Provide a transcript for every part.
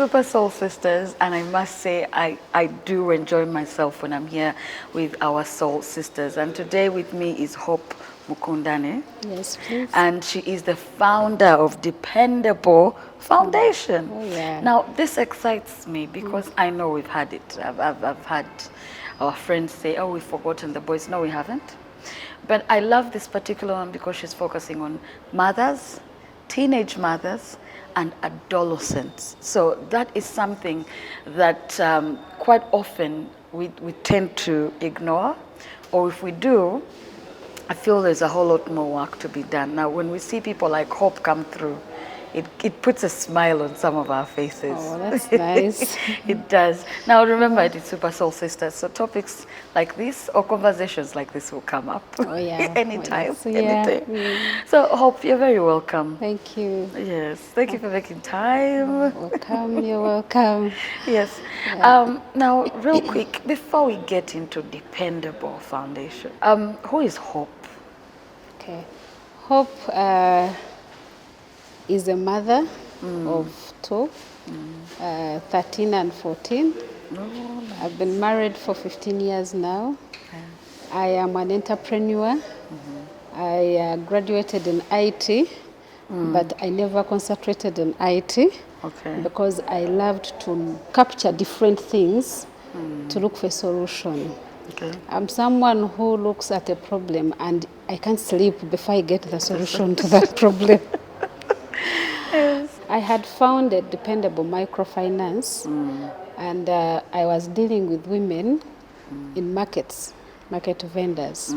Super Soul Sisters, and I must say I do enjoy myself when I'm here with our Soul Sisters. And today with me is Hope Mukundane. Yes, please. And she is the founder of Dependable Foundation. Oh, yeah. Now, this excites me because I know we've had it. I've had our friends say, oh, we've forgotten the boys. No, we haven't. But I love this particular one because she's focusing on mothers, teenage mothers, and adolescents. So that is something that quite often we tend to ignore, or if we do, I feel there's a whole lot more work to be done. Now, when we see people like Hope come through, it puts a smile on some of our faces. Oh, that's nice. It does. Now, remember, it is Super Soul Sisters, so topics like this or conversations like this will come up. Oh, yeah. Anytime, Oh, yes. anything. So, Hope, you're very welcome. Thank you. Yes, thank you for making time. Welcome, you're welcome. Yes. Yeah. Now, real quick, before we get into Dependable Foundation, who is Hope? Okay. Hope is a mother of two, 13 and 14. Oh, I've been married for 15 years now. okay. I am an entrepreneur. I graduated in IT, but I never concentrated in IT Okay. because I loved to capture different things to look for a solution. Okay. I'm someone who looks at a problem and I can't sleep before I get the solution to that problem. Yes. I had founded Dependable Microfinance, and I was dealing with women in markets, market vendors.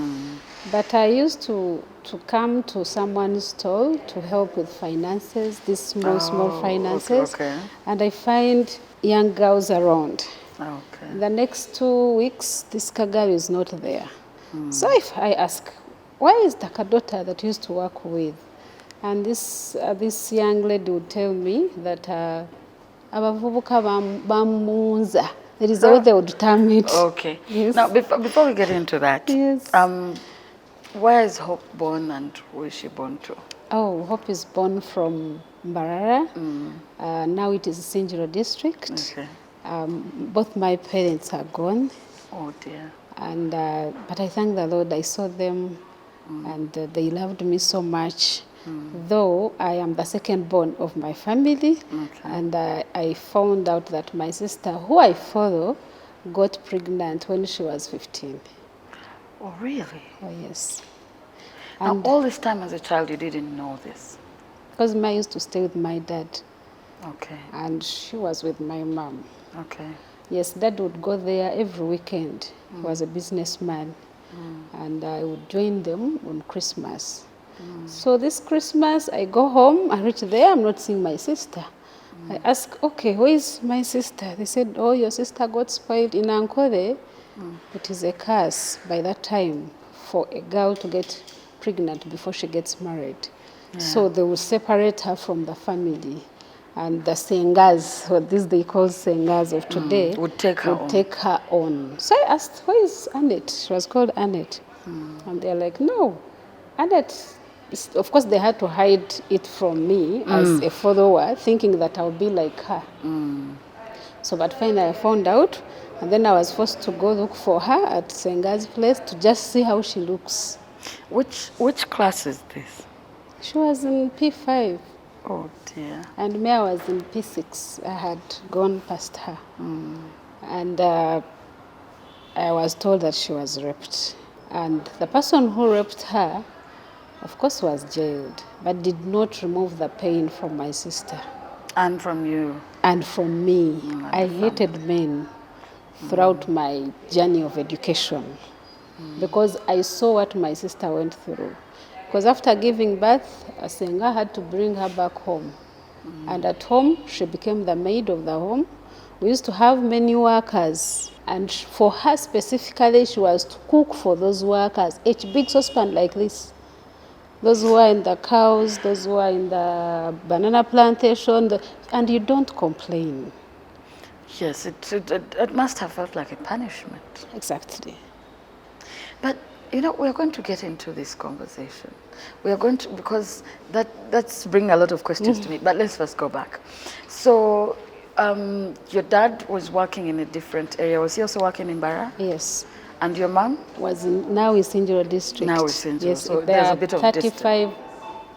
But I used to come to someone's stall to help with finances, these small finances, okay. and I find young girls around. Okay. The next 2 weeks, this girl is not there. So if I ask, where is the daughter that you used to work with? And this young lady would tell me that abavubuka bamunza. There is a way they would term it. Okay. Yes. Now, before we get into that, Yes. where is Hope born and who is she born to? Oh, Hope is born from Mbarara. Now it is Sinjiro district. Okay. Both my parents are gone. Oh dear. And but I thank the Lord, I saw them and they loved me so much. Though I am the second born of my family, and I found out that my sister, who I follow, got pregnant when she was 15. Oh really? Oh yes. Now, And all this time as a child, you didn't know this. because I used to stay with my dad, Okay. and she was with my mom. Okay. Yes, Dad would go there every weekend. He was a businessman, and I would join them on Christmas. So this Christmas, I go home, I reach there, I'm not seeing my sister. I ask, okay, where is my sister? They said, oh, your sister got spoiled in Ankole. It is a curse by that time for a girl to get pregnant before she gets married. So they will separate her from the family. And the Sengas, what this they call Sengas of today, would take her on. So I asked, where is Annette? She was called Annette. And they're like, no, Annette, of course they had to hide it from me as a follower, thinking that I'll be like her. So but finally I found out, and then I was forced to go look for her at Senga's place to just see how she looks. Which class is this? She was in P5. Oh dear. And me, I was in P6. I had gone past her. And I was told that she was raped. And the person who raped her, of course, was jailed, but did not remove the pain from my sister. And from you? And from me. I hated men throughout my journey of education because I saw what my sister went through. Because after giving birth, Senga had to bring her back home. And at home, she became the maid of the home. We used to have many workers. And for her specifically, she was to cook for those workers. Each big saucepan like this. Those who are in the cows, those who are in the banana plantation, and you don't complain. Yes, it must have felt like a punishment. Exactly. But you know, we're going to get into this conversation. We are going to, because that's bringing a lot of questions to me. But let's first go back. So your dad was working in a different area. Was he also working in Bara? Yes. And your mom? Now is Sinjiro district. Now is Sinjiro. Yes, So they there's are a bit of 35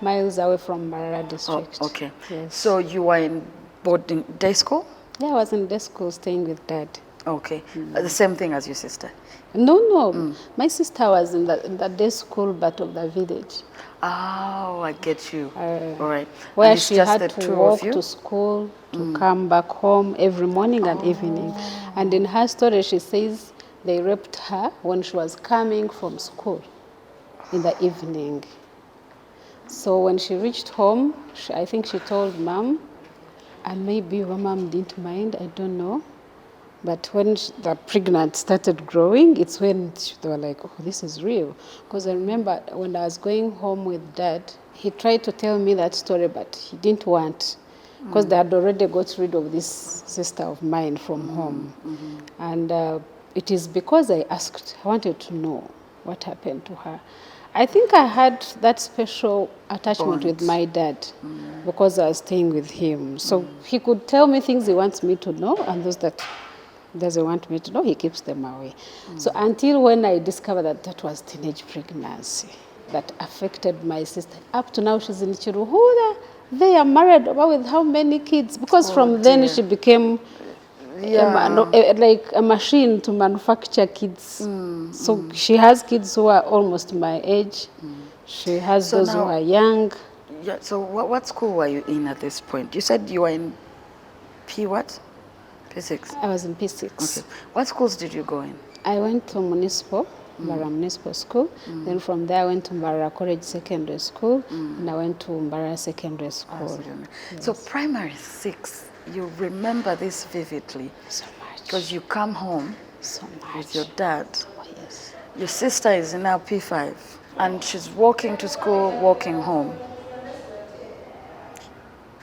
miles away from Marara Oh, district. okay. Yes. So you were in boarding day school? Yeah, I was in day school staying with dad. Okay. The same thing as your sister? No. My sister was in the day school, but of the village. Oh, I get you. All right. Where And it's she just had the to two walk of you? to school, to come back home every morning and evening. And in her story, she says they raped her when she was coming from school in the evening. So when she reached home, I think she told mom, and maybe her mom didn't mind, I don't know. But when the pregnant started growing, it's when they were like, oh, this is real. Because I remember when I was going home with dad, he tried to tell me that story, but he didn't want. Because they had already got rid of this sister of mine from home. And it is because I asked, I wanted to know what happened to her. I think I had that special attachment with my dad because I was staying with him. So he could tell me things he wants me to know, and those that doesn't want me to know, he keeps them away. So until when I discovered that that was teenage pregnancy that affected my sister. Up to now, she's in Chiruhura. They are married, but with how many kids? Because from then she became like a machine to manufacture kids. So she has kids who are almost my age. She has those who are young. Yeah. So what school were you in at this point? You said you were in P what? P6? I was in P6. Okay. What schools did you go in? I went to Municipal, Mbara Municipal School. Then from there I went to Mbara College Secondary School. And I went to Mbara Secondary School. Yes. So primary 6, you remember this vividly? So much. Because you come home So much. with your dad. Oh, yes. Your sister is now P5. And she's walking to school, walking home.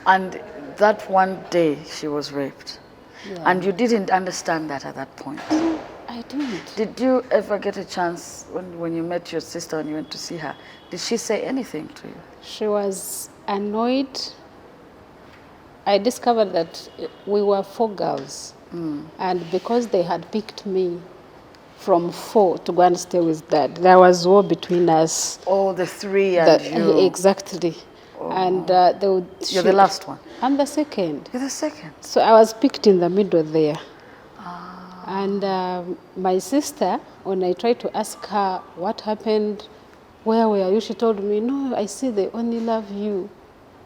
And that one day she was raped. Yeah. And you didn't understand that at that point. I didn't. Did you ever get a chance when you met your sister and you went to see her? Did she say anything to you? She was annoyed. I discovered that we were 4 girls. And because they had picked me from 4 to go and stay with dad, there was war between us. Oh, the 3 and you. Exactly. And they would. You're the last one. I'm the second. You're the second. So I was picked in the middle there. And my sister, when I tried to ask her what happened, where were you, she told me, no, I see they only love you.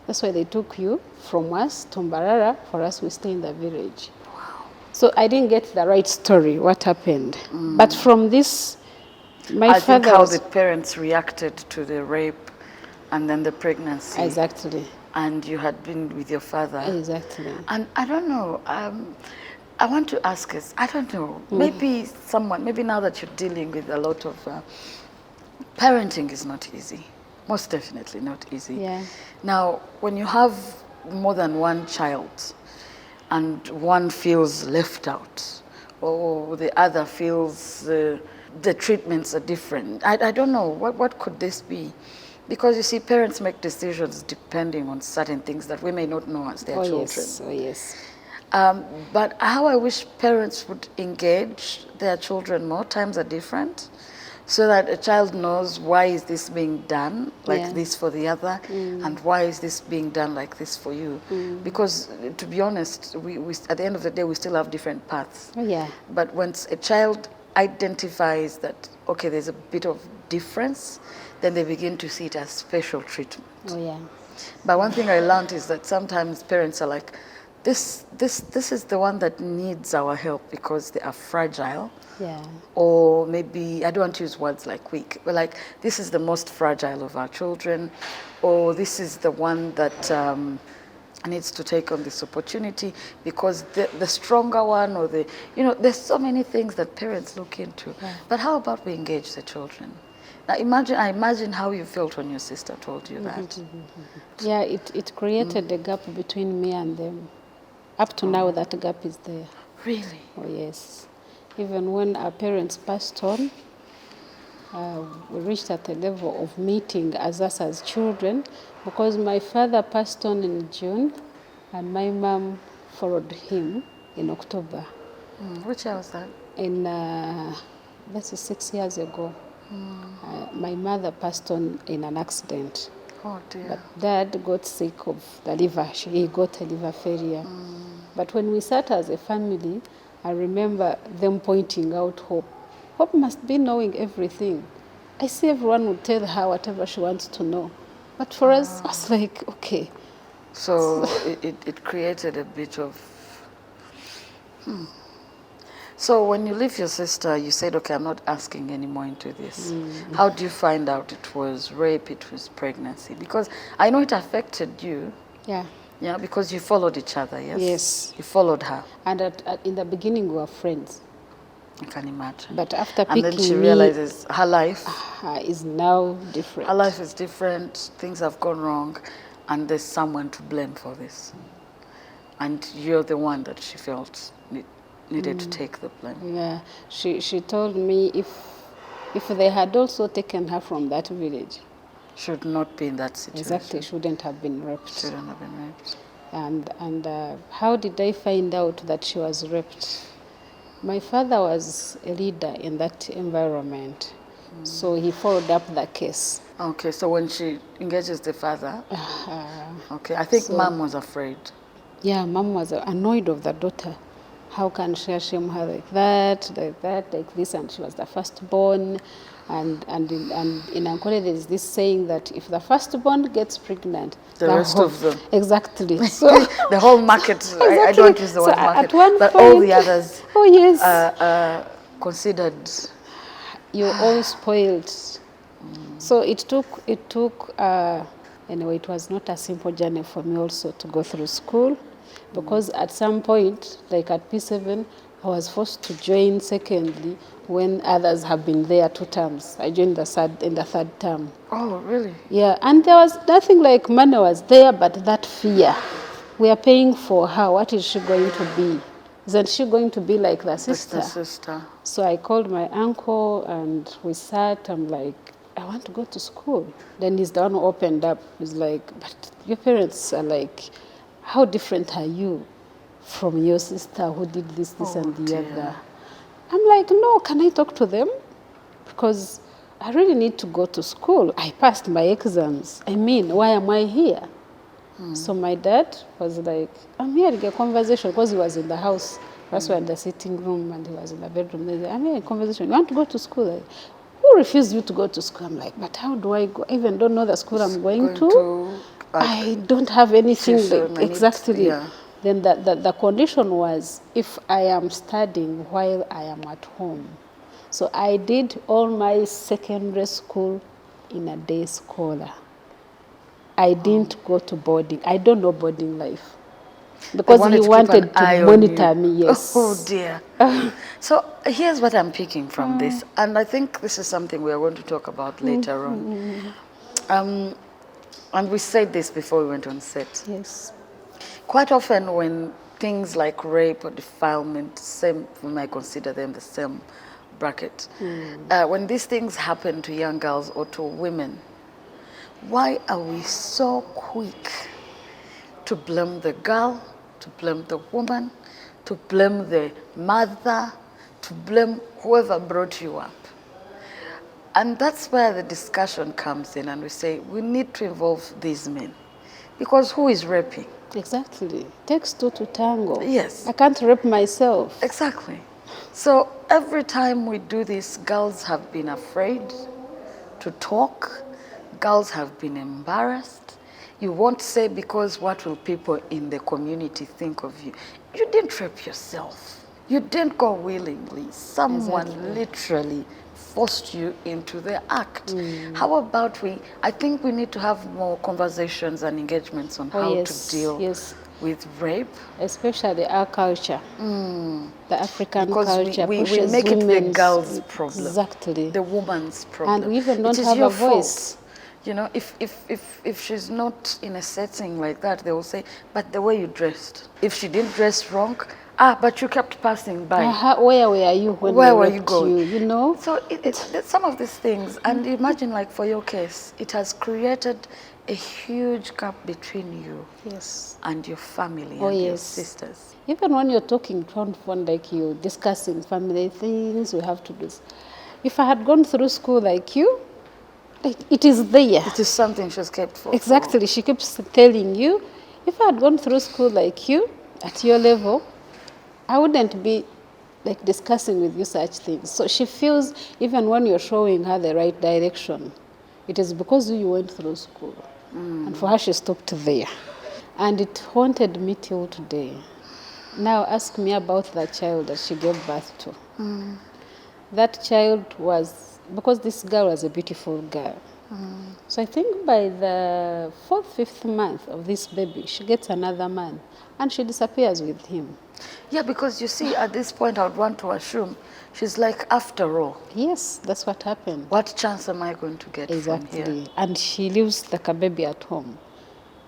That's why they took you from us to Mbarara. For us, we stay in the village. Wow. So I didn't get the right story, what happened. But from this, I think how the parents reacted to the rape and then the pregnancy. Exactly. And you had been with your father. Exactly. And I don't know, I want to ask us, I don't know, maybe now that you're dealing with a lot of, parenting is not easy. Most definitely not easy. Yeah. Now, when you have more than one child and one feels left out or the other feels the treatments are different, I don't know, what could this be? Because you see, parents make decisions depending on certain things that we may not know as their children. Yes. Oh, yes. But how I wish parents would engage their children more, times are different, so that a child knows why is this being done like this for the other, and why is this being done like this for you. Because to be honest, we at the end of the day, we still have different paths. Oh, yeah. But once a child identifies that, okay, there's a bit of difference, then they begin to see it as special treatment. Oh, yeah. But one thing I learned is that sometimes parents are like, this is the one that needs our help because they are fragile. Yeah. Or maybe, I don't want to use words like weak, but like, this is the most fragile of our children, or this is the one that needs to take on this opportunity because the stronger one, or there's so many things that parents look into. Yeah. But how about we engage the children? Now I imagine how you felt when your sister told you that. Yeah, it created a gap between me and them. Up to now, that gap is there. Really? Oh, yes. Even when our parents passed on, we reached at a level of meeting as us as children, because my father passed on in June, and my mom followed him in October. Which year was that? In, that's 6 years ago. My mother passed on in an accident. Oh dear. But Dad got sick of the liver. He got a liver failure. But when we sat as a family, I remember them pointing out Hope. Hope must be knowing everything. I see everyone would tell her whatever she wants to know. But for us, I was like, okay. So it created a bit of... So when you leave your sister, you said, okay, I'm not asking any more into this. How do you find out it was rape, it was pregnancy? Because I know it affected you. Yeah. Yeah, because you followed each other, yes? Yes. You followed her. And in the beginning, we were friends. I can imagine. But after and picking then she me, realizes her life is now different. Her life is different, things have gone wrong, and there's someone to blame for this. And you're the one that she felt needed to take the blame. Yeah, she told me if they had also taken her from that village. Should not be in that situation. Exactly, shouldn't have been raped. Shouldn't have been raped. And how did I find out that she was raped? My father was a leader in that environment, so he followed up the case. Okay, so when she engages the father, okay, I think Mom was afraid. Yeah, Mom was annoyed of the daughter. How can she shame her like that, like this? And she was the firstborn. And in Ankole, there is this saying that if the firstborn gets pregnant, the rest of them. Exactly. So the whole market, exactly. I don't use the word market, but all the others considered. You're all spoiled. So it took, anyway, it was not a simple journey for me also to go through school. Because at some point, like at P7, I was forced to join secondly when others have been there 2 terms. I joined in the 3rd term. Oh, really? Yeah, and there was nothing like money was there, but that fear. We are paying for her. What is she going to be? Isn't she going to be like the sister? The sister. So I called my uncle and we sat. I'm like, I want to go to school. Then he's the one who opened up. He's like, but your parents are like, how different are you from your sister who did this and the other? I'm like, no, can I talk to them? Because I really need to go to school. I passed my exams. I mean, why am I here? So my dad was like, I'm here to get a conversation, because he was in the house. That's why in the sitting room and he was in the bedroom. They said, I'm here a conversation. You want to go to school? Like, who refused you to go to school? I'm like, but how do I go? I even don't know the school I'm going to. I don't have anything exactly. Then the condition was if I am studying while I am at home. So I did all my secondary school in a day scholar. I didn't go to boarding. I don't know boarding life. Because he wanted to monitor me, yes. Oh dear. So here's what I'm picking from this. And I think this is something we are going to talk about later on. And we said this before we went on set. Yes. Quite often when things like rape or defilement, we might consider them the same bracket. When these things happen to young girls or to women, why are we so quick to blame the girl, to blame the woman, to blame the mother, to blame whoever brought you up? And that's where the discussion comes in, and we say we need to involve these men. Because who is raping? Exactly. It takes 2 to tango. Yes. I can't rape myself. Exactly. So every time we do this, girls have been afraid to talk. Girls have been embarrassed. You won't say because what will people in the community think of you? You didn't rape yourself. You didn't go willingly. Someone literally forced you into the act. How about I think we need to have more conversations and engagements on how to deal with rape. Especially our culture. The African culture we pushes make it the girl's problem. Exactly. The woman's problem. And we even don't have a voice. You know, if she's not in a setting like that, they will say, but the way you dressed. If she didn't dress wrong, But you kept passing by. Where were you when Where I were raped you going? you know? So some of these things, and imagine like for your case, it has created a huge gap between you Yes. and your family Oh, and your yes. sisters. Even when you're talking on phone, like you discussing family things, we have to do this. If I had gone through school like you, like it is there. It is something she's kept for. Exactly. She keeps telling you, if I had gone through school like you, at your level, I wouldn't be like discussing with you such things. So she feels even when you're showing her the right direction, it is because you went through school. And for her, she stopped there. And it haunted me till today. Now ask me about that child that she gave birth to. That child was, because this girl was a beautiful girl. So I think by the 4th, 5th month of this baby, she gets another man and she disappears with him. Yeah, because you see, at this point, I would want to assume she's like, after all, Yes, that's what happened. what chance am I going to get from here? Exactly. And she leaves like a baby at home.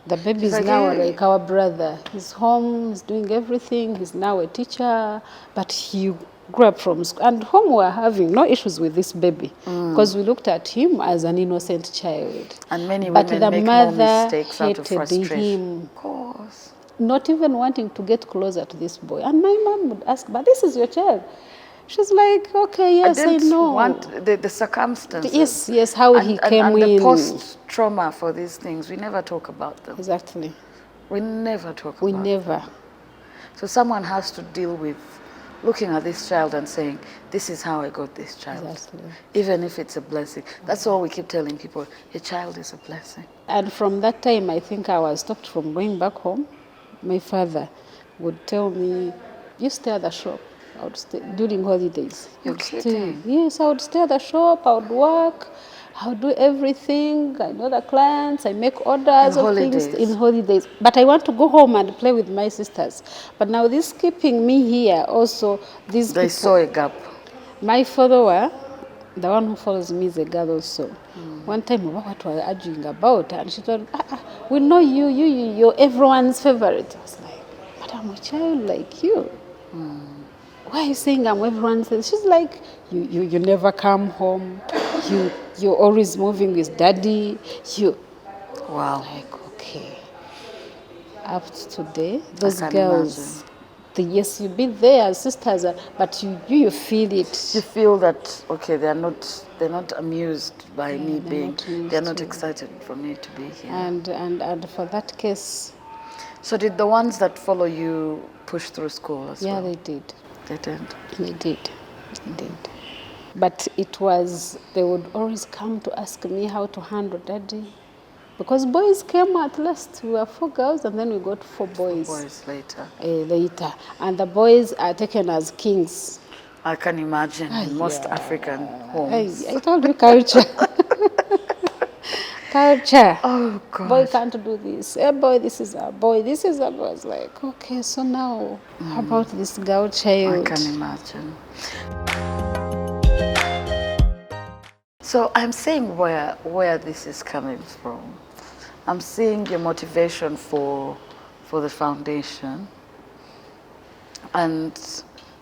The baby She's is like, now "Hey." like our brother. He's home, he's doing everything. He's now a teacher, but he grew up from school. And home we're having no issues with this baby because we looked at him as an innocent child. And many But women the make more mother mistakes out of hated frustration. him, Of course. not even wanting to get closer to this boy. And my mom would ask, but this is your child. She's like, okay, yes, I didn't know. want the circumstances. Yes, how he came and in. the post-trauma for these things, we never talk about them. Exactly. We never talk We about never. them. So someone has to deal with looking at this child and saying, this is how I got this child. Exactly. Even if it's a blessing. That's all we keep telling people, your child is a blessing. And from that time, I think I was stopped from going back home. My father would tell me, you stay at the shop. I would stay during holidays. You're I'd stay. kidding. Yes, I would stay at the shop. I would work. I would do everything. I know the clients. I make orders In of things holidays. in holidays. But I want to go home and play with my sisters. But now this keeping me here also, these They people. saw a gap. My follower, the one who follows me is a girl also. One time, what were arguing about? And she told, we know you're everyone's favorite. I was like, but I'm a child like you. Why are you saying I'm everyone's favorite? She's like, you never come home. You're always moving with daddy. Wow. Like, okay. Up to today, those can girls, yes, you be there as sisters, but you feel it. You feel that, okay, they're not amused by me being, they're not to- excited for me to be here. And for that case, So did the ones that follow you push through school as yeah, well? they did. They did. They did. They did. But it was, they would always come to ask me how to handle daddy. Because boys came at last. We were 4 girls and then we got 4 boys. Boys later. Later. And the boys are taken as kings. I can imagine in most African homes. I told you culture. Culture. Oh, God. Boy can't do this. Hey, boy, this is a boy. This is a boy. It's like, okay, so now, how about this girl child? I can imagine. So I'm seeing where this is coming from. I'm seeing your motivation for the foundation. And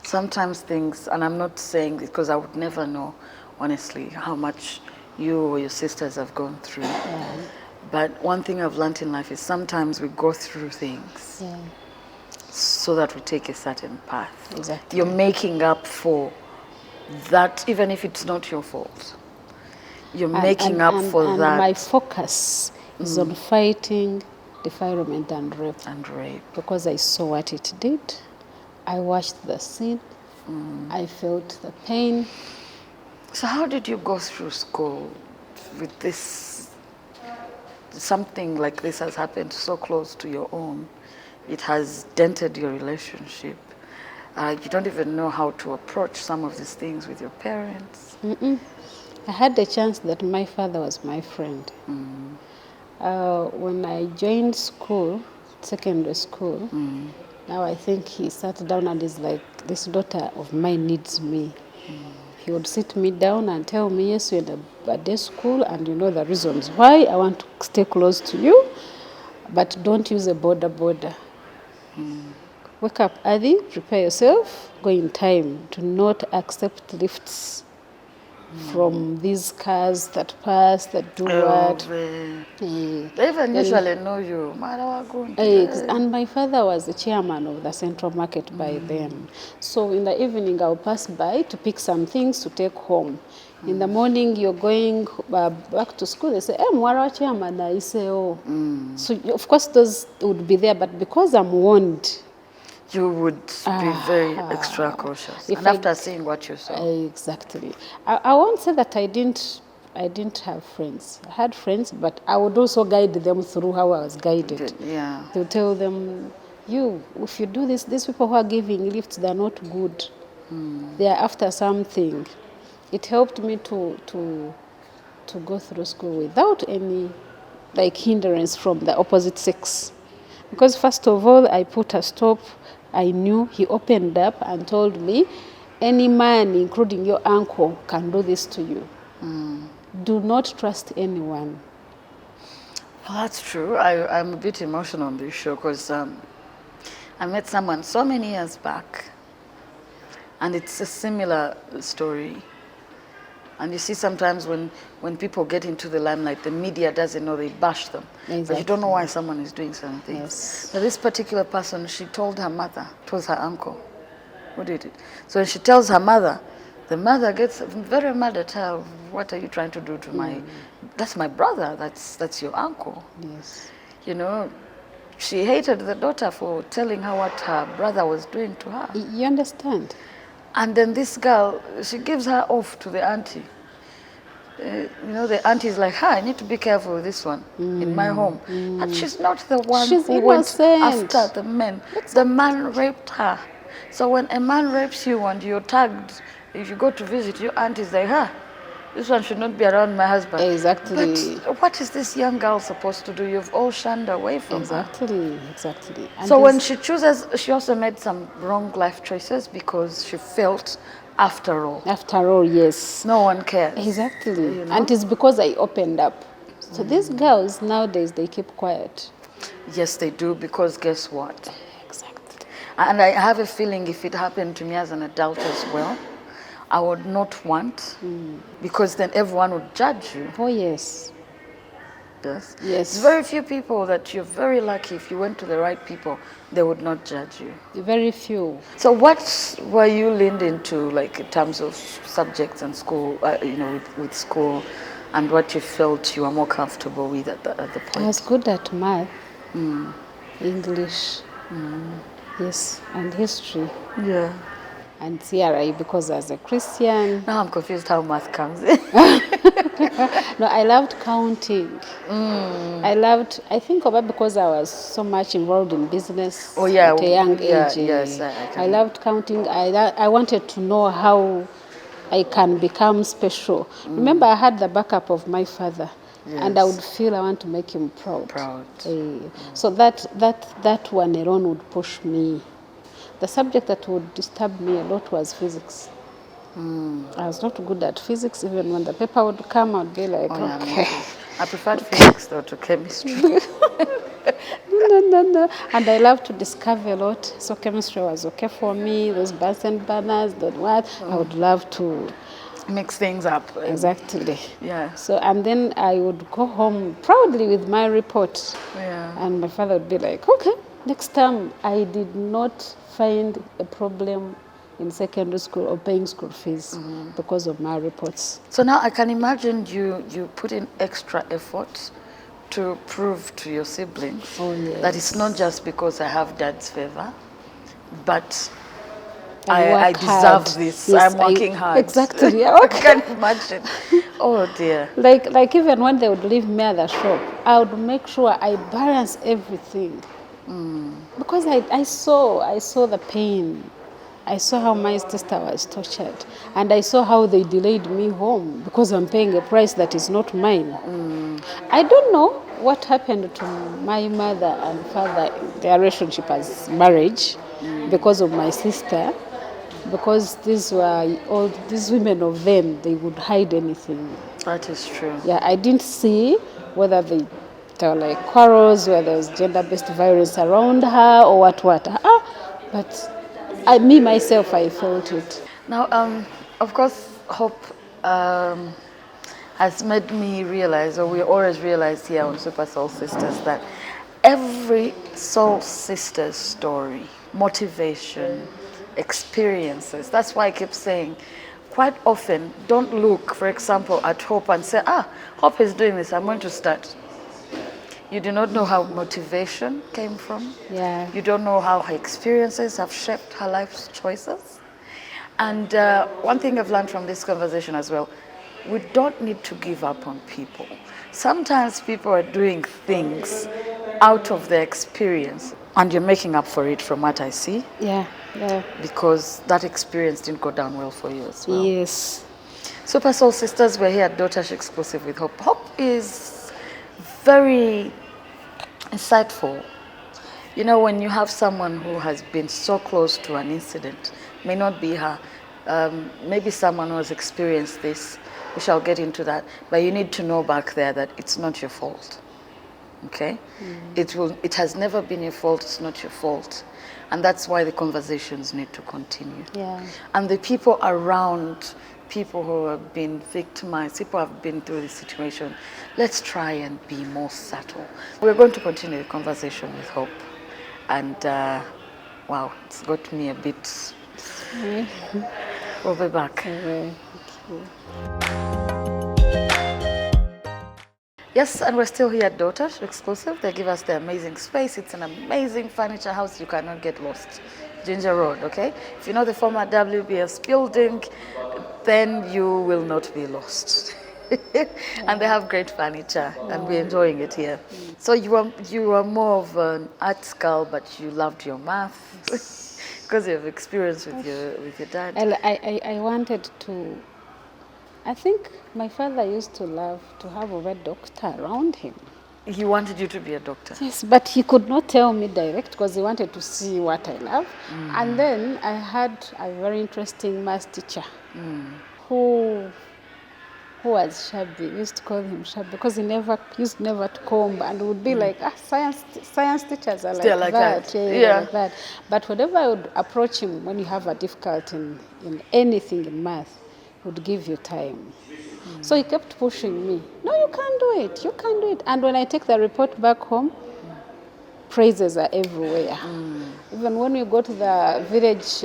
sometimes things, and I'm not saying this because I would never know, honestly, how much you or your sisters have gone through. But one thing I've learned in life is sometimes we go through things so that we take a certain path. Exactly. You're making up for that, even if it's not your fault. You're making up for and that. my focus is on fighting defilement and rape. And rape. Because I saw what it did. I watched the scene. I felt the pain. So how did you go through school with this? Something like this has happened so close to your own. It has dented your relationship. You don't even know how to approach some of these things with your parents. I had the chance that my father was my friend. When I joined school, secondary school, now I think he sat down and is like, this daughter of mine needs me. He would sit me down and tell me, yes, you're in a day school and you know the reasons why I want to stay close to you, but don't use a border. wake up early, prepare yourself, go in time. Do not accept lifts from these cars that pass, that do what. They even usually know you. And my father was the chairman of the central market by then. So in the evening, I'll pass by to pick some things to take home. In the morning, you're going back to school. They say, "Hey, Mwara chairman." I say, "Oh." So of course those would be there, but because I'm warned, you would be very extra cautious. And after seeing what you saw. Exactly. I won't say that I didn't have friends. I had friends, but I would also guide them through how I was guided. Yeah. To tell them, if you do this, these people who are giving lifts, they're not good. They are after something. It helped me to go through school without any hindrance from the opposite sex. Because first of all, I put a stop. I knew he opened up and told me, any man, including your uncle, can do this to you. Do not trust anyone. Well, that's true. I'm a bit emotional on this show because I met someone so many years back, and it's a similar story. And you see sometimes when people get into the limelight, the media doesn't know, they bash them. Exactly. But you don't know why someone is doing certain things. Yes. Now this particular person, she told her mother, it was her uncle who did it. So when she tells her mother, the mother gets very mad at her. What are you trying to do to my, that's my brother, that's your uncle. Yes. You know, she hated the daughter for telling her what her brother was doing to her. You understand? And then this girl, she gives her off to the auntie. You know, the auntie is like, I need to be careful with this one in my home. But she's not the one who went after the men. The man raped her. So when a man rapes you and you're tagged, if you go to visit, your auntie is like, this one should not be around my husband. Exactly. But what is this young girl supposed to do? You've all shunned away from her. Exactly. And so when she chooses, she also made some wrong life choices because she felt, after all, yes. No one cares. Exactly. You know? And it's because I opened up. So these girls nowadays, they keep quiet. Yes, they do, because guess what? Exactly. And I have a feeling if it happened to me as an adult as well, I would not want, because then everyone would judge you. Oh, yes. Yes. Yes. It's very few people that you're very lucky if you went to the right people, they would not judge you. Very few. So what were you leaned into, like in terms of subjects and school, with school, and what you felt you were more comfortable with at the point? I was good at math, English, yes, and history. Yeah. And CRI, because as a Christian. Now I'm confused how math comes in. No, I loved counting. I think of it because I was so much involved in business at a young age. Yes, I loved counting. I wanted to know how I can become special. Remember, I had the backup of my father. Yes. And I would feel I want to make him proud. So that one alone would push me. The subject that would disturb me a lot was physics. I was not good at physics. Even when the paper would come, I would be like, okay. I preferred physics though to chemistry. No. And I love to discover a lot. So chemistry was okay for me. Those Bunsen burners, I would love to mix things up. Exactly. Yeah. So, and then I would go home proudly with my report. Yeah. And my father would be like, okay, next time. I did not find a problem in secondary school or paying school fees because of my reports. So now I can imagine you put in extra effort to prove to your siblings that it's not just because I have dad's favor, but I deserve this. Yes, I'm working hard. Exactly. I can imagine. Oh dear. Like even when they would leave me at the shop, I would make sure I balance everything. Because I saw the pain. I saw how my sister was tortured. And I saw how they delayed me home because I'm paying a price that is not mine. I don't know what happened to my mother and father, their relationship as marriage, because of my sister. Because these women of then, they would hide anything. That is true. Yeah, I didn't see whether there were like quarrels, whether there was gender-based violence around her or what. But me myself, I felt it. Now, of course, Hope has made me realize, or we always realize here on Super Soul Sisters, that every Soul Sister's story, motivation, experiences, that's why I keep saying, quite often, don't look, for example, at Hope and say, Hope is doing this, I'm going to start. You do not know how motivation came from. Yeah. You don't know how her experiences have shaped her life's choices. And one thing I've learned from this conversation as well, we don't need to give up on people. Sometimes people are doing things out of their experience, and you're making up for it from what I see. Yeah, yeah. Because that experience didn't go down well for you as well. Yes. Super Soul Sisters, we're here at Daughters Exclusive with Hope. Hope is very insightful. You know, when you have someone who has been so close to an incident, may not be her, maybe someone who has experienced this, we shall get into that, but you need to know back there that it's not your fault, okay? It has never been your fault, it's not your fault. And that's why the conversations need to continue. Yeah. And the people around people who have been victimized, people who have been through the situation, let's try and be more subtle. We're going to continue the conversation with Hope. And wow, it's got me a bit. We'll be back. Okay. Yes, and we're still here at Daughters Exclusive. They give us the amazing space. It's an amazing furniture house. You cannot get lost. Ginger Road, okay? If you know the former WBS building, then you will not be lost. And they have great furniture, and we're enjoying it here. So you are more of an art girl, but you loved your math because you have experience with your dad. I wanted to. I think my father used to love to have a doctor around him. He wanted you to be a doctor. Yes, but he could not tell me direct because he wanted to see what I love. And then I had a very interesting math teacher who was shabby. We used to call him shabby because he used never to comb and would be like, science teachers are like that. Yeah. Like that. But whenever I would approach him when you have a difficulty in anything in math, he would give you time. So he kept pushing me. No, you can't do it. You can't do it. And when I take the report back home, praises are everywhere. Even when we go to the village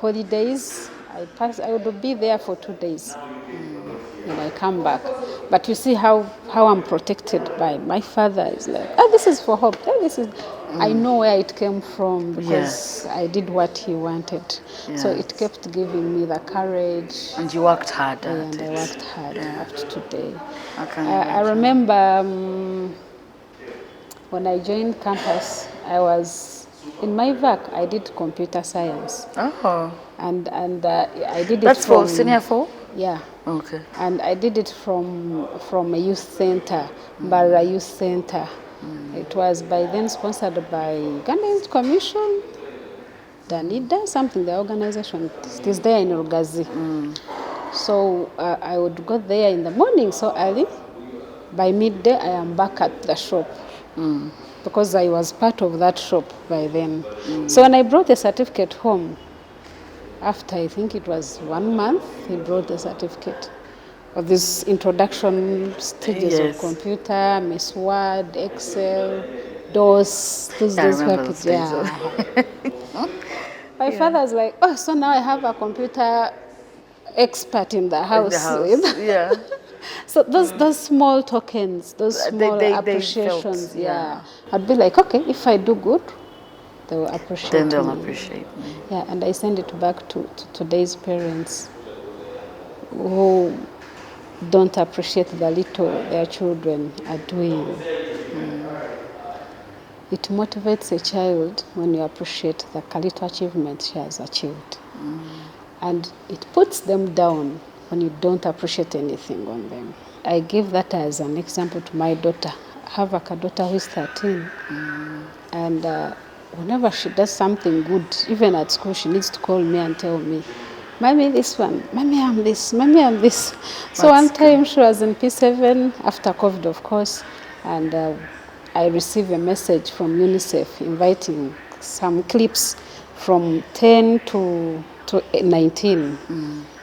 holidays, I would be there for 2 days. And I come back. But you see how I'm protected by my father. Is like, this is for Hope. This is. I know where it came from because I did what he wanted. Yes. So it kept giving me the courage. And you worked hard at it. And I worked hard up to today. I remember when I joined campus, I was in my VAC. I did computer science. Oh. And I did it. That's from for senior 4? Yeah. Okay. And I did it from a youth center, Barra Youth Center. It was by then sponsored by Uganda Youth Commission, Danida, something, the organization. It is there in Rugazi. So I would go there in the morning so early. By midday, I am back at the shop because I was part of that shop by then. So when I brought the certificate home, after I think it was 1 month, he brought the certificate of this introduction stages of computer, Miss Word, Excel, DOS, those packages. Yeah. My father was like, so now I have a computer expert in the house. Yeah. So those small tokens, those small appreciations, they felt, I'd be like, okay, if I do good, they will appreciate me. Then they'll appreciate me. Yeah, and I send it back to today's parents who don't appreciate the little their children are doing. It motivates a child when you appreciate the little achievement she has achieved. And it puts them down when you don't appreciate anything on them. I give that as an example to my daughter. I have a daughter who is 13. And whenever she does something good, even at school, she needs to call me and tell me, Mommy, this one, Mommy, I'm this, Mommy, I'm this. So one time she was in P7, after COVID, of course, and I received a message from UNICEF inviting some clips from 10 to 19.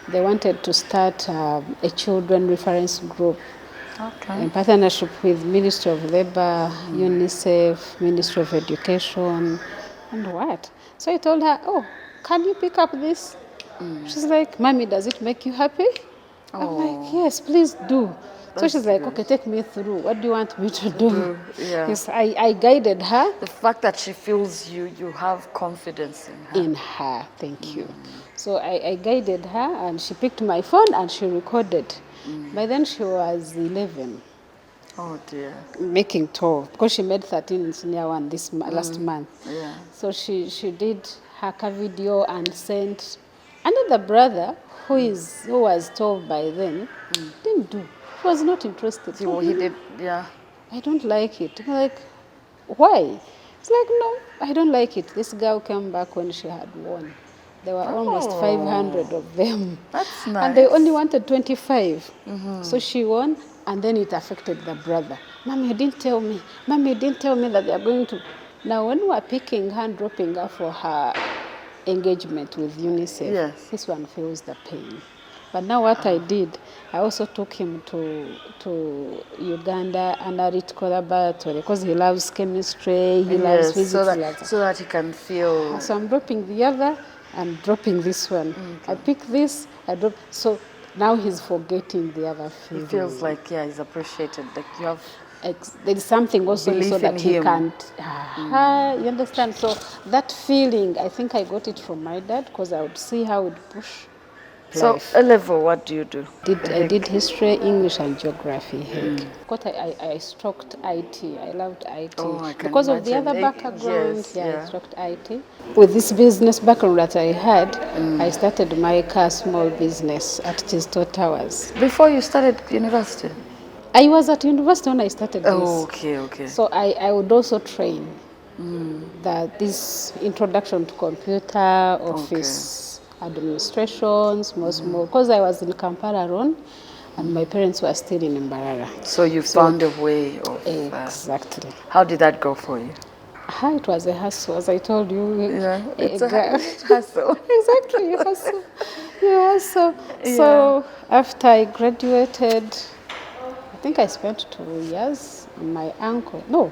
They wanted to start a children reference group Okay. in partnership with Ministry of Labor, UNICEF, Ministry of Education, and what? So I told her, oh, can you pick up this? She's like, Mommy, does it make you happy? I'm like, yes, please do. So she's like, okay, take me through. What do you want me to do? Yeah. Yes, I guided her. The fact that she feels you have confidence in her. In her, thank you. So I guided her, and she picked my phone and she recorded. By then she was 11, Oh dear. making 12, because she made 13 in senior one last month. Yeah. So she did her car video and sent. Another brother who was 12 by then didn't do. He was not interested. See what he did, yeah. I don't like it. I'm like, why? It's like, no, I don't like it. This girl came back when she had won. There were almost 500 of them. That's And they nice. only wanted 25. So she won, and then it affected the brother. Mommy, you didn't tell me. Mommy, you didn't tell me that they're going to. Now, when we were picking her and dropping her for her engagement with UNICEF, Yes. this one feels the pain. But now what I did, I also took him to Uganda and Arit Laboratory, because he loves chemistry, he loves Yes, physics. so that he can feel. So I'm dropping the other and dropping this one. I pick this, I drop. So now he's forgetting the other He feeling. feels like, yeah, he's appreciated. Like you have. There is something also Belief so that in he him. can't. You understand? So that feeling, I think I got it from my dad, because I would see how he would push So life. A level, what do you do? I did history, English, and geography. Because I stroked IT. I loved IT. Oh, I can because of the imagine. other background. Yes, I yeah. stroked IT. With this business background that I had, I started my car small business at Tisto Towers. Before you started university? I was at university when I started this. Oh, okay. So I would also train this introduction to computer, office administration, small, because I was in Kampala alone, and my parents were still in Mbarara. So you found a way of. Exactly. How did that go for you? It was a hustle, as I told you. Yeah, it's a girl. hustle. Exactly, you hustle. You hustle. So after I graduated, I think I spent 2 years. My uncle,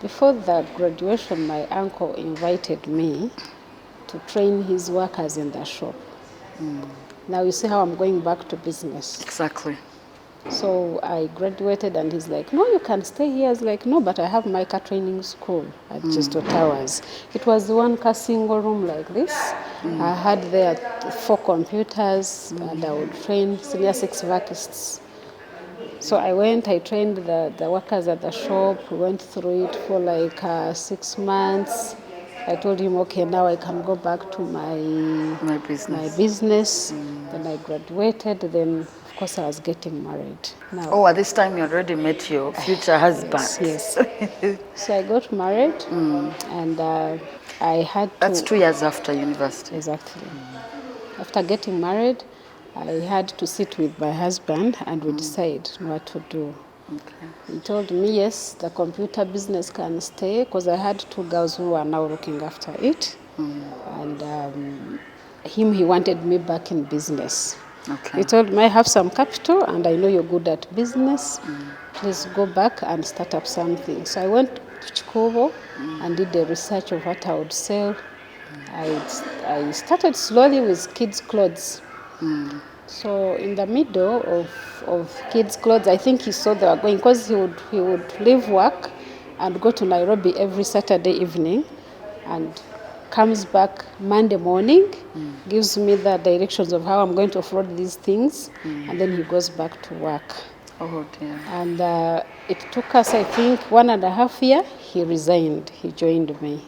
before the graduation, my uncle invited me to train his workers in the shop. Now you see how I'm going back to business. Exactly. So I graduated, and he's like, no, you can stay here. I was like, no, but I have my car training school at Tisto Towers. It was one car single room like this. I had there 4 computers, and I would train senior 6 vacists. So I went, I trained the workers at the shop. We went through it for like 6 months. I told him, okay, now I can go back to my business. Then I graduated. Then, of course, I was getting married. Now, Oh, at this time you already met your future husband. yes. So I got married, and I had to... That's 2 years after university. Exactly. After getting married, I had to sit with my husband, and we decide what to do. Okay. He told me, yes, the computer business can stay, because I had 2 girls who are now looking after it. And he wanted me back in business. Okay. He told me, I have some capital, and I know you're good at business. Please go back and start up something. So I went to Chikovo and did the research of what I would sell. I started slowly with kids' clothes. So in the middle of kids' clothes, I think he saw they were going, because he would leave work and go to Nairobi every Saturday evening, and comes back Monday morning, gives me the directions of how I'm going to offload these things, and then he goes back to work. Oh dear. And it took us, I think, 1.5 years. He resigned. He joined me.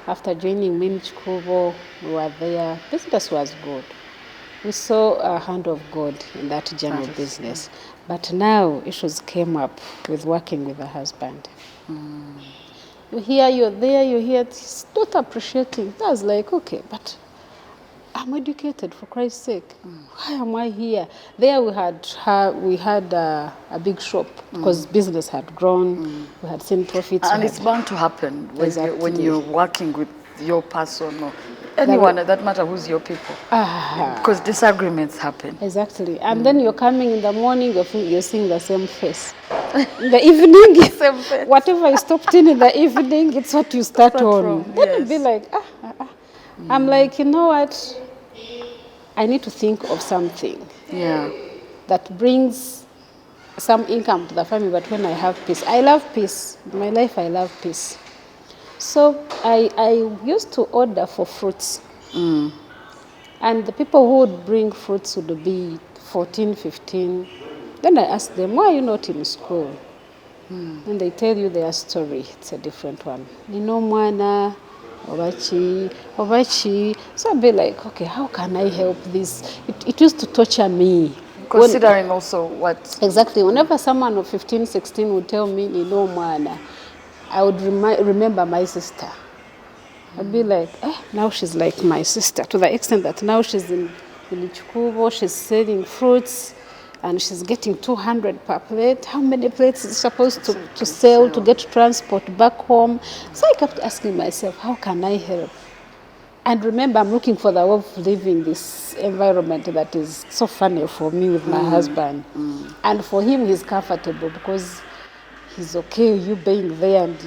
After joining me in Chikovo, we were there. Business was good. We saw a hand of God in that general business. But now issues came up with working with a husband. You hear, you're there, you hear, he's not appreciating. I was like, okay, but I'm educated, for Christ's sake. Why am I here? There we had a big shop, because business had grown. We had seen profits. And it's bound to happen when, Exactly. when you're working with your person, or Anyone, that matter who's your people. Because disagreements happen. Exactly. And then you're coming in the morning, you're seeing the same face. In the evening, Same face. whatever you stopped in the evening, it's what you start on. From, Then you'll be like, I'm like, you know what? I need to think of something that brings some income to the family, but when I have peace. I love peace. In my life, I love peace. So I used to order for fruits. And the people who would bring fruits would be 14, 15. Then I asked them, why are you not in school? And they tell you their story. It's a different one. Nino mwana, obachi. So I'd be like, okay, how can I help this? It used to torture me. Considering also what... Exactly. Whenever someone of 15, 16 would tell me, Nino mwana, I would remember my sister. I'd be like, now she's like my sister, to the extent that now she's in Ichikubo, she's selling fruits, and she's getting 200 per plate. How many plates is she supposed to sell to get transport back home? So I kept asking myself, how can I help? And remember, I'm looking for the way of living this environment that is so funny for me with my husband. And for him, he's comfortable because he's okay, you being there. And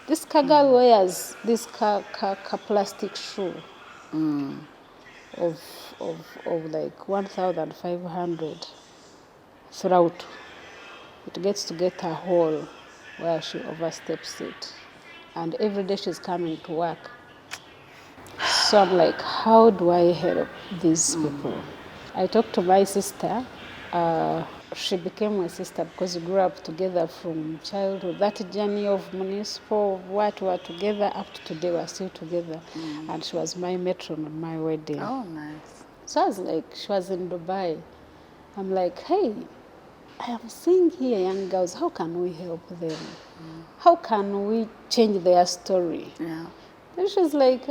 this girl wears this plastic shoe of like 1,500 throughout. It gets to get a hole where she oversteps it. And every day she's coming to work. So I'm like, how do I help these people? I talked to my sister. She became my sister because we grew up together from childhood. That journey of municipal, what we were together, up to today we're still together. And she was my matron on my wedding. Oh, nice. So I was like, she was in Dubai. I'm like, hey, I am seeing here young girls, how can we help them? How can we change their story? Yeah. And she's like,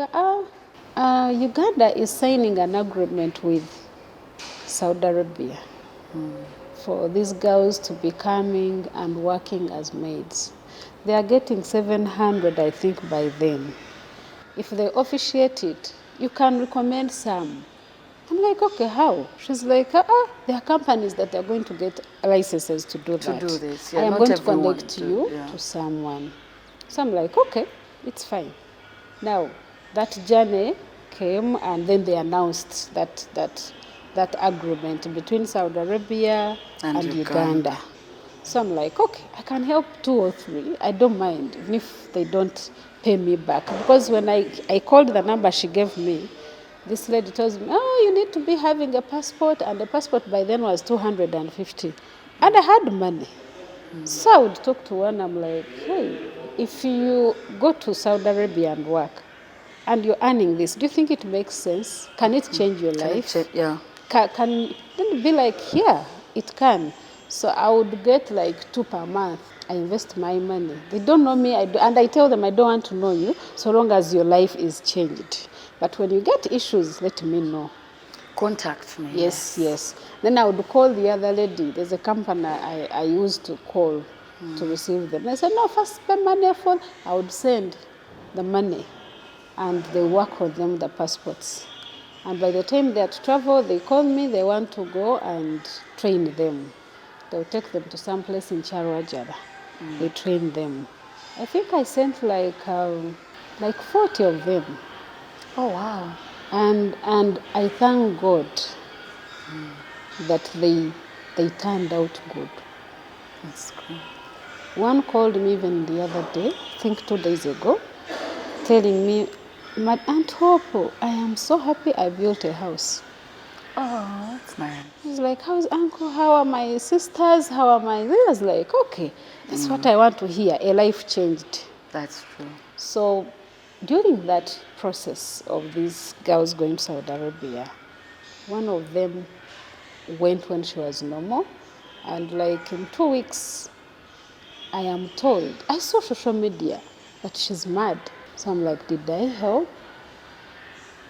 Uganda is signing an agreement with Saudi Arabia for these girls to be coming and working as maids. They are getting 700, I think, by then. If they officiate it, you can recommend some. I'm like, okay, how? She's like, there are companies that are going to get licenses to do that. To do this, I am going to connect you to someone. So I'm like, okay, it's fine. Now, that journey came, and then they announced that agreement between Saudi Arabia and Uganda. So I'm like, okay, I can help 2 or 3. I don't mind, even if they don't pay me back. Because when I called the number she gave me, this lady tells me, you need to be having a passport, and the passport by then was 250. And I had money. So I would talk to one, I'm like, hey, if you go to Saudi Arabia and work, and you're earning this, do you think it makes sense? Can it change your life? Can then be like, yeah, it can. So I would get like 2 per month. I invest my money. They don't know me, and I tell them I don't want to know you so long as your life is changed. But when you get issues, let me know. Contact me. Yes. Then I would call the other lady. There's a company I used to call to receive them. I said, no, first pay money for. I would send the money, and they work on them the passports. And by the time they had to travel, they call me. They want to go and train them. They'll take them to some place in Charwajara. They train them. I think I sent like 40 of them. Oh, wow. And I thank God that they turned out good. That's cool. One called me even the other day, I think 2 days ago, telling me, my Aunt Hope, I am so happy I built a house. Oh, that's nice. He's like, how's Uncle? How are my sisters? How are my... I was like, okay, that's what I want to hear. A life changed. That's true. So during that process of these girls going to Saudi Arabia, one of them went when she was normal, and like in 2 weeks, I am told, I saw social media that she's mad. So I'm like, did I help?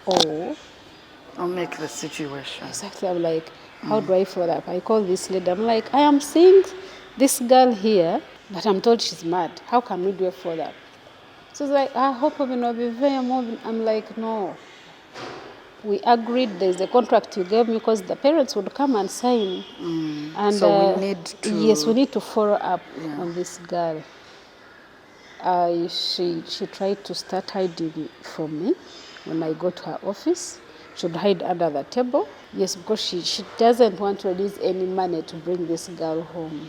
Or I'll make the situation. exactly, I'm like, how do I follow up? I call this lady, I'm like, I am seeing this girl here, but I'm told she's mad. How can we do a follow up? So it's like, I hope we will be very moving. I'm like, no, We agreed there's a contract you gave me because the parents would come and sign. And So we need to... Yes, we need to follow up Yeah. on this girl. She tried to start hiding from me when I go to her office. She would hide under the table. Yes, because she doesn't want to release any money to bring this girl home.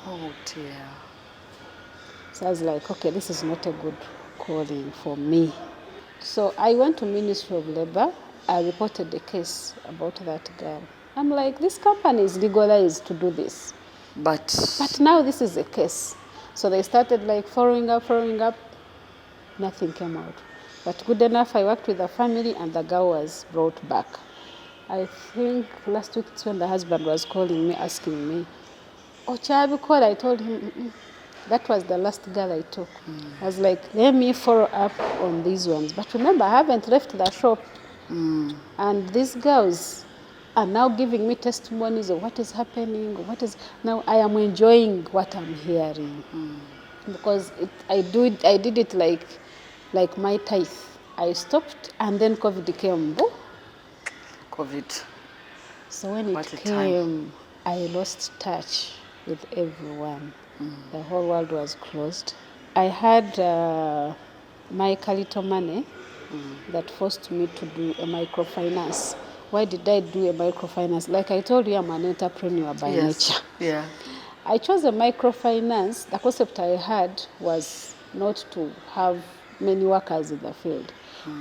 Oh dear. So I was like, okay, this is not a good calling for me. So I went to Ministry of Labor. I reported the case about that girl. I'm like, this company is legalized to do this. But now this is a case. So they started like following up. Nothing came out. But good enough, I worked with the family and the girl was brought back. I think last week it's when the husband was calling me, asking me, oh, Chabi called. I told him, that was the last girl I took. I was like, let me follow up on these ones. But remember, I haven't left the shop. And these girls are now giving me testimonies of what is happening. Now I am enjoying what I'm hearing. Because I did it like my tithe. I stopped and then COVID came. COVID. So when it came, I lost touch with everyone. The whole world was closed. I had my little money that forced me to do a microfinance. Why did I do a microfinance? Like I told you, I'm an entrepreneur by nature. Yeah. I chose a microfinance. The concept I had was not to have many workers in the field,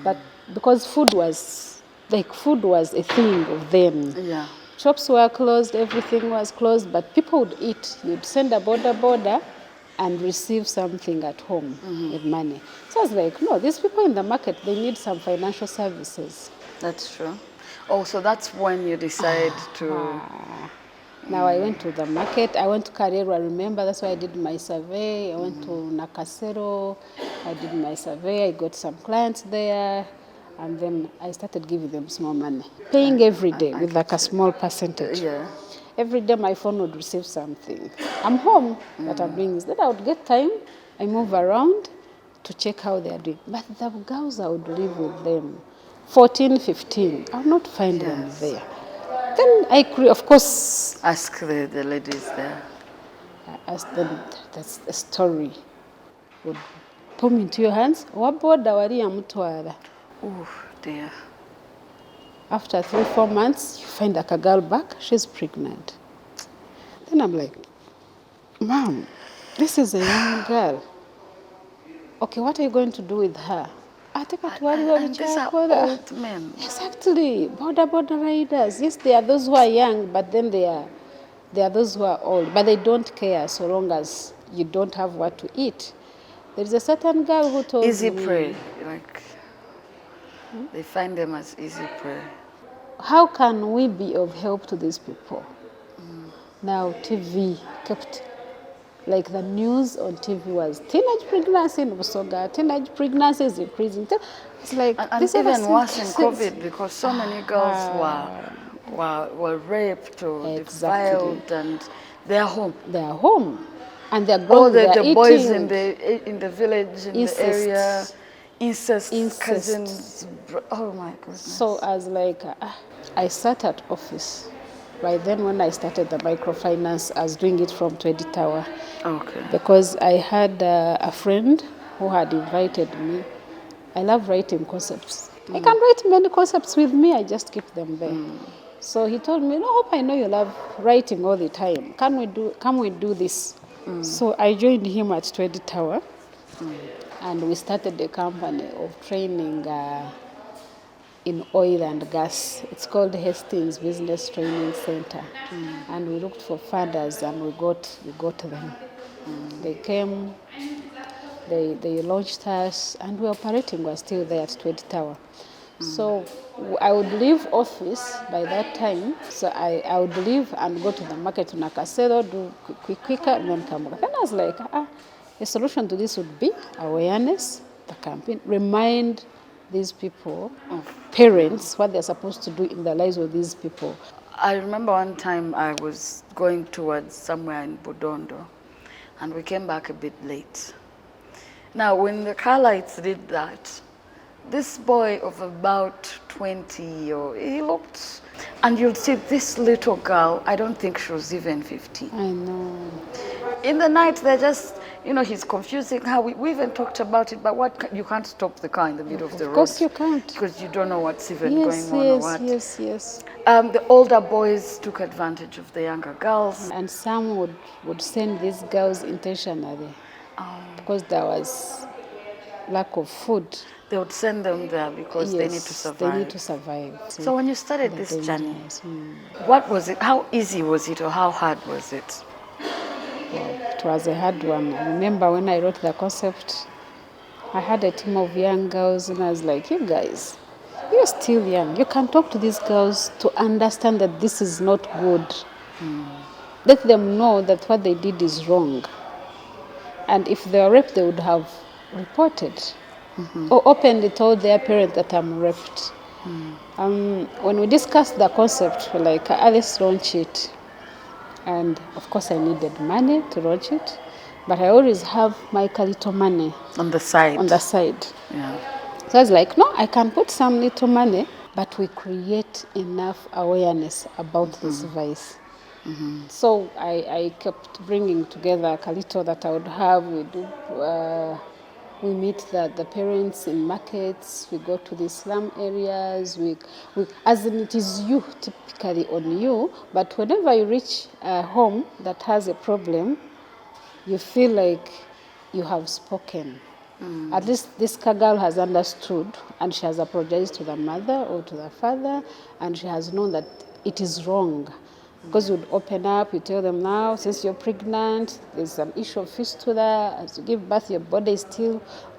but because food was a thing of them. Yeah. Shops were closed, everything was closed, but people would eat. You'd send a border and receive something at home with money. So I was like, no, these people in the market, they need some financial services. That's true. Oh, so that's when you decide to... Now I went to the market. I went to Karero, I remember. That's why I did my survey. I went to Nakasero. I did my survey. I got some clients there. And then I started giving them small money. Paying every day with like a small percentage. Yeah. Every day my phone would receive something. I'm home, but I'm doing this. Then I would get time. I move around to check how they are doing. But the girls, I would live with them. 14, 15. I would not find them there. Then I could, of course, ask the ladies there. I asked them, that's the story. Would put me into your hands. Waboda wali amutwala. Oh dear. After 3-4 months, you find a girl back, she's pregnant. Then I'm like, Mom, this is a young girl. Okay, what are you going to do with her? I take her to And these are old men. Exactly. Border riders. Yes, they are those who are young, but then they are those who are old. But they don't care so long as you don't have what to eat. There is a certain girl who told easy me... prey. Like, they find them as easy prey. How can we be of help to these people? Now TV kept... Like the news on TV was teenage pregnancy in Busoga, teenage pregnancy is increasing. It's like and even worse in COVID because so many girls were raped or defiled and they're home. They're home, and they're growing. The boys in the village in the area, incest, cousins. Oh my goodness! So I was like, I sat at office. By then, when I started the microfinance, I was doing it from 20 Tower. Okay. Because I had a friend who had invited me. I love writing concepts. I can write many concepts with me, I just keep them there. So he told me, no, I know you love writing all the time. Can we do this? So I joined him at 20 Tower. And we started a company of training in oil and gas. It's called Hastings Business Training Center. And we looked for funders and we got them. They came, they launched us, and we're operating. We're still there at 20 Tower. So I would leave office by that time. So I would leave and go to the market to Nakasero, do quicker, and then come back. Then I was like, a solution to this would be awareness, the campaign, remind these people, parents, what they're supposed to do in the lives of these people. I remember one time I was going towards somewhere in Budondo, and we came back a bit late. Now, when the car lights did that, this boy of about 20, or he looked, and you'll see this little girl, I don't think she was even 15. I know. In the night, they're just, he's confusing her. We even talked about it, but you can't stop the car in the middle of the road. Of course you can't. Because you don't know what's even Yes, going on or what. yes. The older boys took advantage of the younger girls. And some would send these girls intentionally because there was lack of food. They would send them there because they need to survive. They need to survive. So when you started this journey, Mm. what was it? How easy was it, or how hard was it? It was a hard one. I remember when I wrote the concept, I had a team of young girls and I was like, you guys, you're still young. You can talk to these girls to understand that this is not good. Let them know that what they did is wrong. And if they were raped, they would have reported or openly told their parent that I'm raped. When we discussed the concept, we're like, let's launch it. And of course, I needed money to launch it, but I always have my little money On the side. Yeah. So I was like, no, I can put some little money, but we create enough awareness about this vice. So I kept bringing together Kalito that I would have. We meet the parents in markets. We go to the slum areas. As in it is you, typically on you. But whenever you reach a home that has a problem, you feel like you have spoken. At least this girl has understood, and she has apologized to the mother or to the father, and she has known that it is wrong. Because you'd open up, you tell them now, since you're pregnant, there's an issue of fistula. As you give birth, your body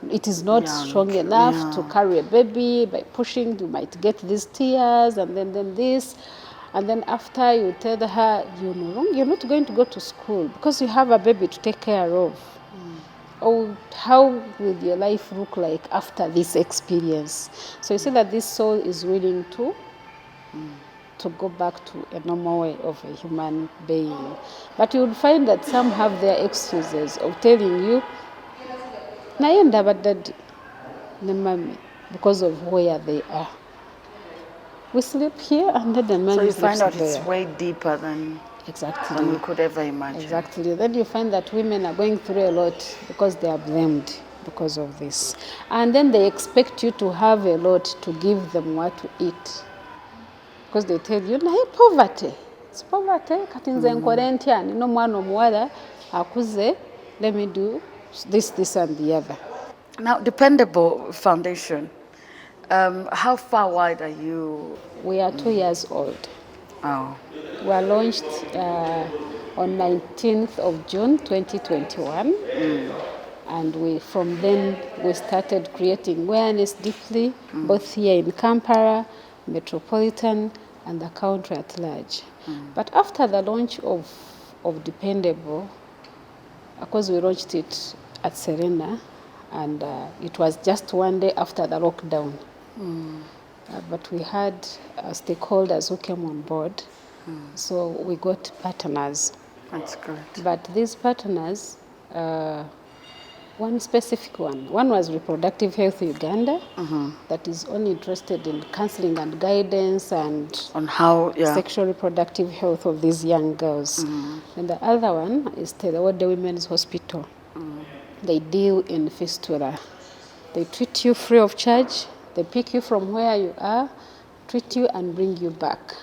it is not strong enough to carry a baby. By pushing, you might get these tears, and then this. And then after you tell her, you're not going to go to school because you have a baby to take care of. Oh, how will your life look like after this experience? So you see that this soul is willing to go back to a normal way of a human being. But you would find that some have their excuses of telling you, naenda badad the mommy, because of where they are. We sleep here and then the man So you sleeps find out there. it's way deeper than we could ever imagine. Exactly. Then you find that women are going through a lot because they are blamed because of this. And then they expect you to have a lot to give them what to eat. Because they tell you, naye poverty. It's poverty. Kati nze nkole ntya nino mwana omuwala akuze, let me do this and the other. Now, Dependable Foundation, how far wide are you? We are 2 years old. Oh. We were launched on 19th of June 2021. And from then we started creating awareness deeply, both here in Kampala, Metropolitan, and the country at large. But after the launch of Dependable, of course we launched it at Serena, and it was just one day after the lockdown. But we had stakeholders who came on board, so we got partners. That's good. But these partners, one specific one was Reproductive Health Uganda, that is only interested in counseling and guidance and on how sexual reproductive health of these young girls. And the other one is 3Oul Women's Hospital. They deal in fistula. They treat you free of charge. They pick you from where you are, treat you and bring you back.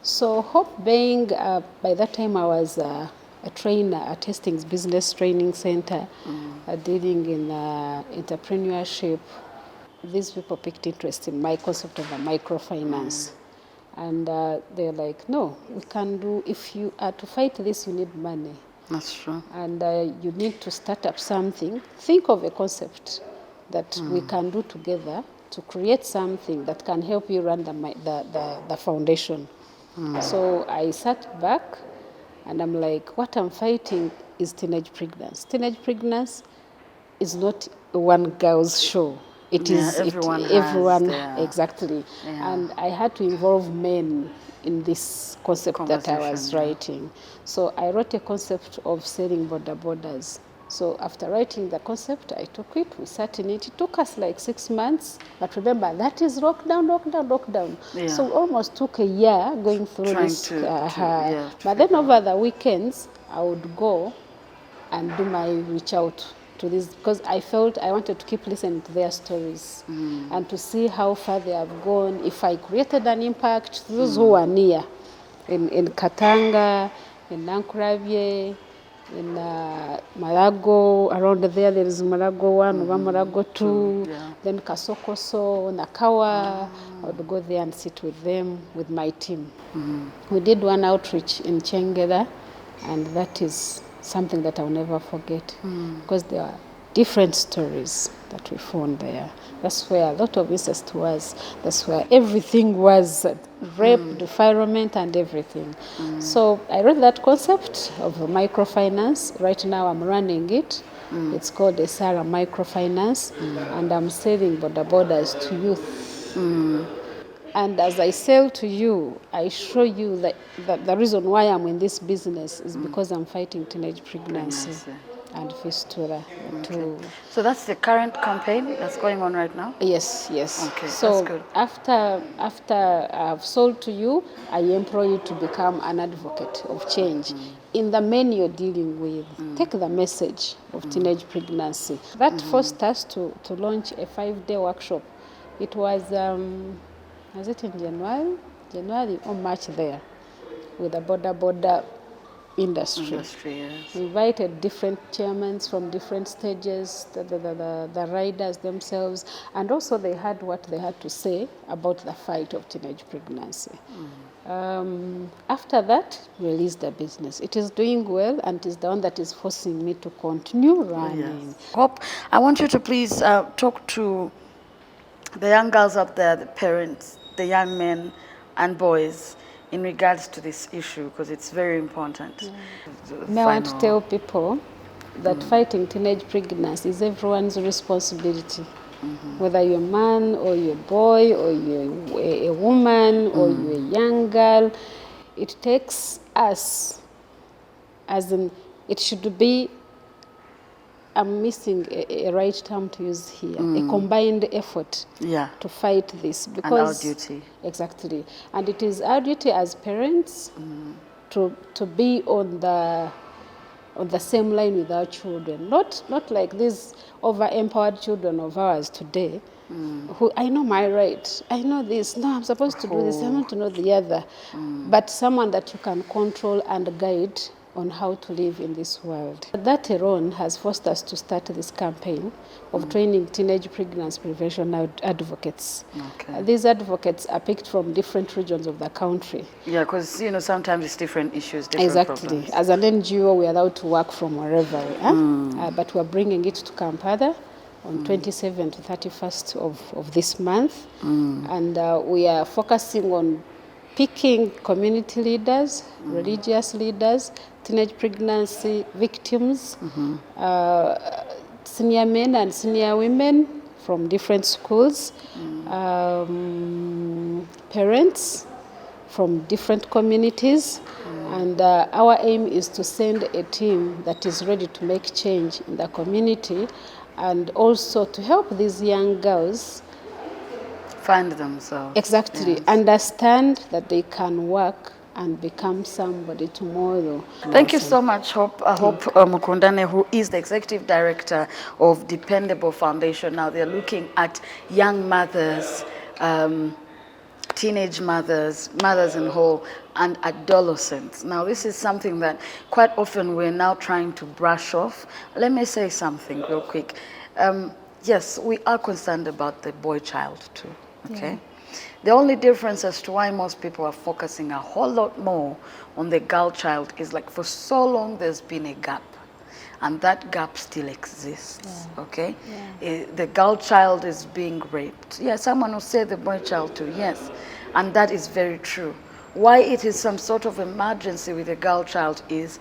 So Hope being, by that time I was a trainer at Hastings Business Training Center, dealing in entrepreneurship. These people picked interest in my concept of a microfinance. And they're like, no, we can do, if you are to fight this, you need money. That's true. And you need to start up something. Think of a concept that we can do together to create something that can help you run the foundation. So I sat back and I'm like, what I'm fighting is teenage pregnancy. Teenage pregnancy is not a one girl's show. It is everyone exactly. Yeah. And I had to involve men in this concept that I was writing. So I wrote a concept of selling border borders. So after writing the concept, I took it, we sat in it. It took us like 6 months, but remember, that is lockdown, lockdown, lockdown. Yeah. So almost took a year going through Trying this. to But then figure over the weekends, I would go and do my reach out to this, because I felt I wanted to keep listening to their stories and to see how far they have gone, if I created an impact to those who are near, in Katanga, in Nankuravye, in Marago, around there is Marago 1, Marago 2, then Kasokoso, Nakawa. I would go there and sit with them, with my team. We did one outreach in Chengeda, and that is something that I'll never forget, because there are different stories that we found there. That's where a lot of incest was. That's where everything was, rape, defilement, and everything. So I wrote that concept of microfinance. Right now I'm running it. It's called a Sarah Microfinance, and I'm selling border borders to youth. And as I sell to you, I show you that the reason why I'm in this business is because I'm fighting teenage pregnancy and fistula. Okay. So that's the current campaign that's going on right now? Yes, yes. Okay, so that's good. after I've sold to you, I employ you to become an advocate of change. In the men you're dealing with, take the message of teenage pregnancy. That forced us to launch a 5-day workshop. It was it in January or March there, with the border industry. Yes. We invited different chairmen from different stages, the riders themselves, and also they had what they had to say about the fight of teenage pregnancy. After that, we released the business. It is doing well, and it is the one that is forcing me to continue running. Yes. Hope, I want you to please talk to the young girls out there, the parents, the young men and boys, in regards to this issue, because it's very important. I want to tell people that fighting teenage pregnancy is everyone's responsibility. Whether you're a man or you're a boy or you're a woman or you're a young girl, it takes us, as in, it should be, I'm missing a right term to use here, a combined effort to fight this. Because, and our duty. Exactly. And it is our duty as parents to be on the same line with our children. Not like these over-empowered children of ours today, who, I know my right, I know this, no, I'm supposed to do this, I want to know the other. But someone that you can control and guide on how to live in this world. That alone has forced us to start this campaign of training teenage pregnancy prevention advocates. Okay. These advocates are picked from different regions of the country. Yeah, because sometimes it's different issues, different problems. As an NGO, we're allowed to work from wherever we are, but we're bringing it to Kampala on 27th to 31st of this month, and we are focusing on picking community leaders, religious leaders, teenage pregnancy victims, senior men and senior women from different schools, parents from different communities, and our aim is to send a team that is ready to make change in the community, and also to help these young girls find themselves. Exactly. Yes. Understand that they can work and become somebody tomorrow. Thank you so much, Hope. Mukundane, who is the Executive Director of Dependable Foundation. Now they're looking at young mothers, teenage mothers, mothers in whole, and adolescents. Now this is something that quite often we're now trying to brush off. Let me say something real quick. Yes, we are concerned about the boy child too. Okay. Yeah. The only difference as to why most people are focusing a whole lot more on the girl child is, like, for so long there's been a gap, and that gap still exists. Yeah. Okay. Yeah. The girl child is being raped. Yeah, someone will say the boy child too. Yes, and that is very true. Why it is some sort of emergency with a girl child is,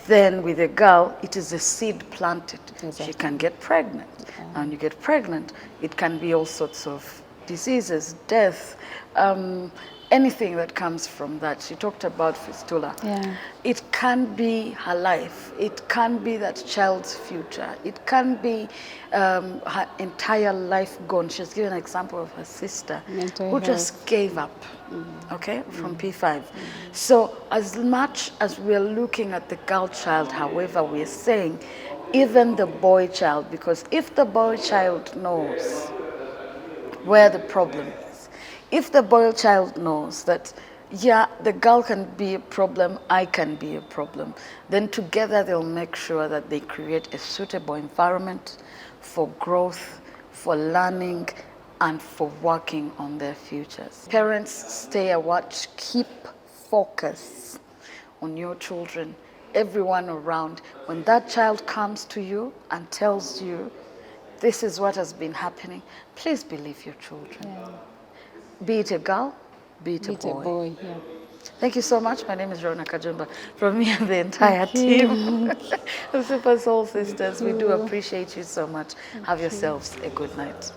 then with a girl, it is a seed planted. Exactly. She can get pregnant. Yeah. And when you get pregnant, it can be all sorts of diseases, death, anything that comes from that. She talked about fistula. Yeah. It can be her life. It can be that child's future. It can be her entire life gone. She's given an example of her sister Mental who health. just gave up, okay, from P5. So as much as we're looking at the girl child, however, we're saying even the boy child, because if the boy child knows where the problem is, if the boy child knows that, yeah, the girl can be a problem, I can be a problem, then together they'll make sure that they create a suitable environment for growth, for learning, and for working on their futures. Parents, stay a watch, keep focus on your children, everyone around. When that child comes to you and tells you, this is what has been happening, please believe your children. Yeah. Be it a girl, be it a It's a boy. boy, yeah. Thank you so much. My name is Rona Kajumba. From me and the entire Thank you. team of Super Soul Sisters, we do you. appreciate you so much. Have yourselves a good night.